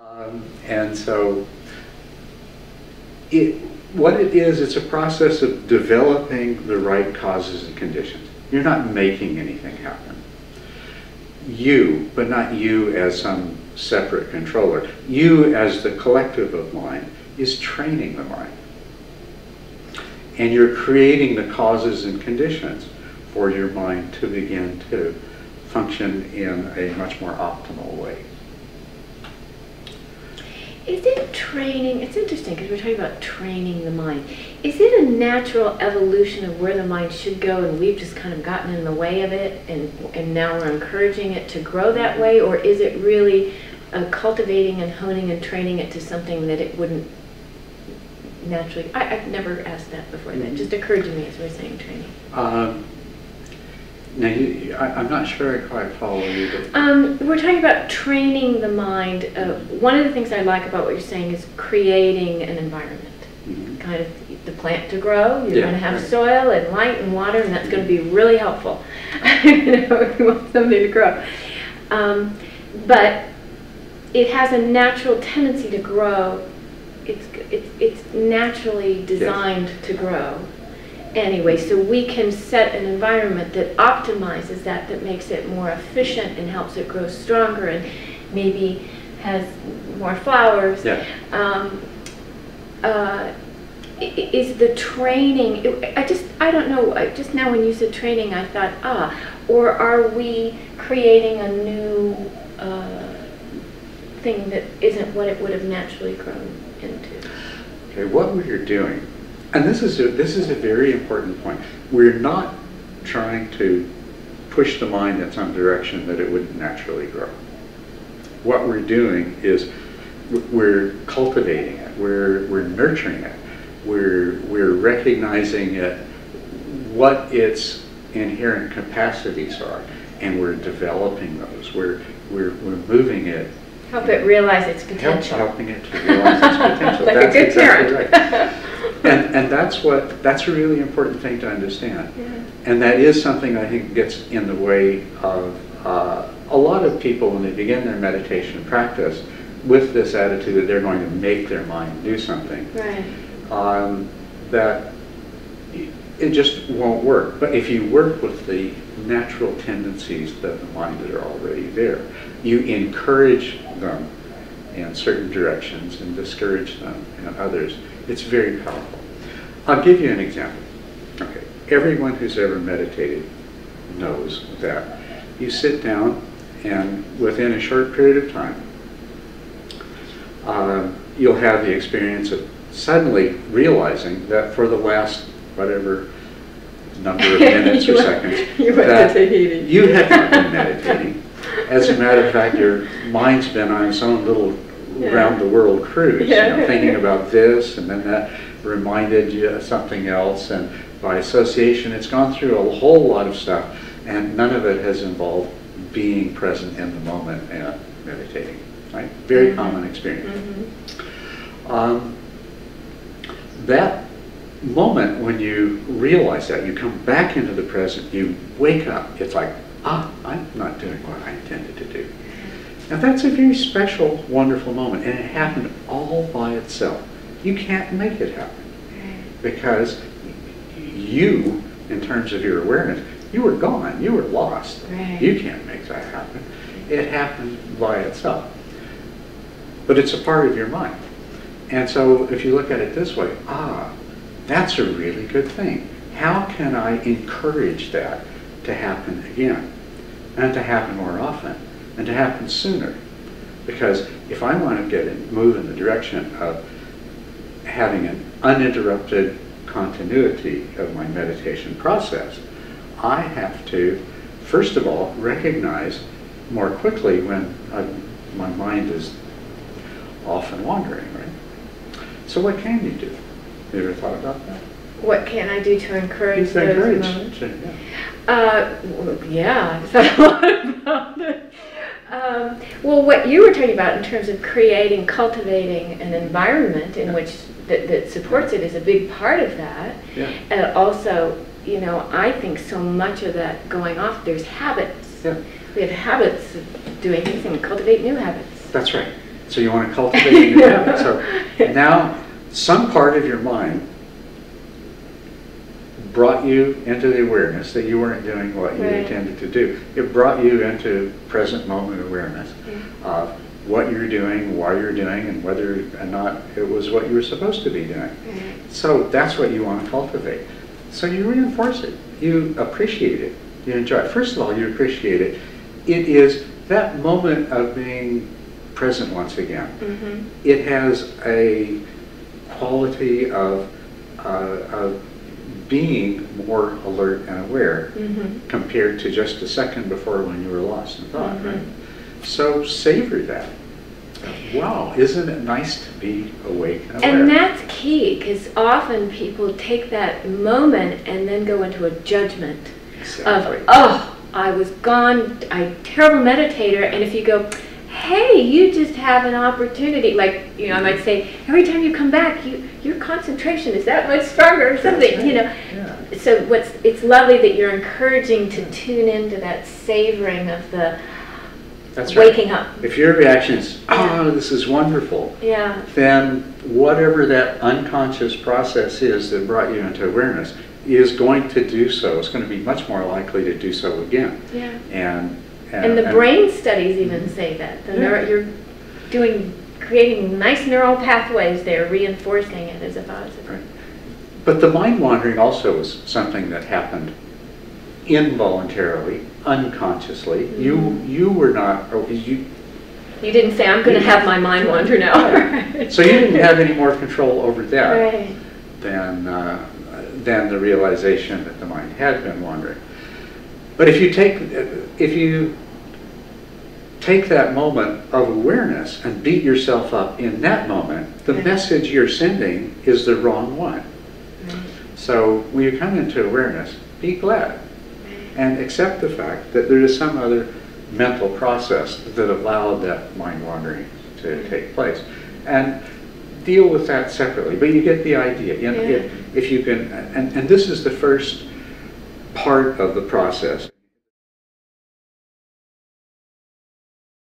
And so what it is, it's a process of developing the right causes and conditions. You're not making anything happen. You, but not you as some separate controller. You as the collective of mind is training the mind. And you're creating the causes and conditions for your mind to begin to function in a much more optimal way. Is it training? It's interesting because we're talking about training the mind. Is it a natural evolution of where the mind should go and we've just kind of gotten in the way of it and now we're encouraging it to grow that way? Or is it really cultivating and honing and training it to something that it wouldn't naturally? I've never asked that before. That just occurred to me as we're saying training. Now, I'm not sure I quite follow you. We're talking about training the mind. One of the things I like about what you're saying is creating an environment. Kind of the plant to grow, you're going to have soil and light and water, and that's going to be really helpful if you want something to grow. But it has a natural tendency to grow. It's naturally designed to grow. Anyway, so we can set an environment that optimizes that makes it more efficient and helps it grow stronger and maybe has more flowers. Is the training, I don't know, just now when you said training I thought, or are we creating a new thing that isn't what it would have naturally grown into? Okay, what we're doing, and this is a very important point. We're not trying to push the mind in some direction that it wouldn't naturally grow. What we're doing is we're cultivating it, we're nurturing it, we're recognizing it, what its inherent capacities are, and we're developing those. We're moving it. Help it realize its potential. Helping it to realize its potential. Like that's a good exactly parent. Right. And that's a really important thing to understand. And that is something I think gets in the way of a lot of people when they begin their meditation practice with this attitude that they're going to make their mind do something. Right. That it just won't work. But if you work with the natural tendencies of the mind that are already there, you encourage them in certain directions and discourage them in others, it's very powerful. I'll give you an example. Okay, everyone who's ever meditated knows that you sit down and within a short period of time, you'll have the experience of suddenly realizing that for the last whatever number of minutes or seconds that you had not been meditating. As a matter of fact, your mind's been on its own little round-the-world cruise, thinking about this, and then that reminded you of something else, and by association it's gone through a whole lot of stuff, and none of it has involved being present in the moment and meditating. Right? Very common experience. That moment when you realize that, you come back into the present, you wake up, it's like, I'm not doing what I intended to do. Now that's a very special, wonderful moment, and it happened all by itself. You can't make it happen, because you, in terms of your awareness, you were gone, you were lost. You can't make that happen. It happened by itself. But it's a part of your mind. And so if you look at it this way, that's a really good thing. How can I encourage that to happen again? And to happen more often? And to happen sooner? Because if I want to move in the direction of having an uninterrupted continuity of my meditation process, I have to, first of all, recognize more quickly when my mind is off and wandering, right? So what can you do? Have you ever thought about that? What can I do to encourage those moments? Yeah, I've thought a lot about it. Well, what you were talking about in terms of creating, cultivating an environment in which that supports it is a big part of that. And also, you know, I think so much of that going off, there's habits. We have habits of doing things and cultivate new habits. That's right. So you want to cultivate a new habit. So now some part of your mind brought you into the awareness that you weren't doing what you intended to do. It brought you into present moment awareness of what you're doing, why you're doing, and whether or not it was what you were supposed to be doing. So that's what you want to cultivate. So you reinforce it. You appreciate it. You enjoy it. First of all, you appreciate it. It is that moment of being present once again. It has a quality of being more alert and aware compared to just a second before when you were lost in thought, right? So savor that. Wow, isn't it nice to be awake and aware? And that's key, because often people take that moment and then go into a judgment of, oh, I was gone, I'm a terrible meditator, and if you go, hey, you just have an opportunity, like, you know, I might say, every time you come back, your concentration is that much stronger or something, you know. So it's lovely that you're encouraging to tune into that savoring of the waking up. If your reaction is, oh, this is wonderful, then whatever that unconscious process is that brought you into awareness is going to do so. It's going to be much more likely to do so again. And the brain studies even say that. You're creating nice neural pathways there, reinforcing it as a positive. Right. But the mind wandering also is something that happened involuntarily, unconsciously. You were not, you didn't say, I'm going to have my mind wander now. So you didn't have any more control over that than the realization that the mind had been wandering. But if you take that moment of awareness and beat yourself up in that moment, the message you're sending is the wrong one. So when you come into awareness, be glad and accept the fact that there is some other mental process that allowed that mind wandering to take place, and deal with that separately. But you get the idea. You know, if you can, and this is the first part of the process.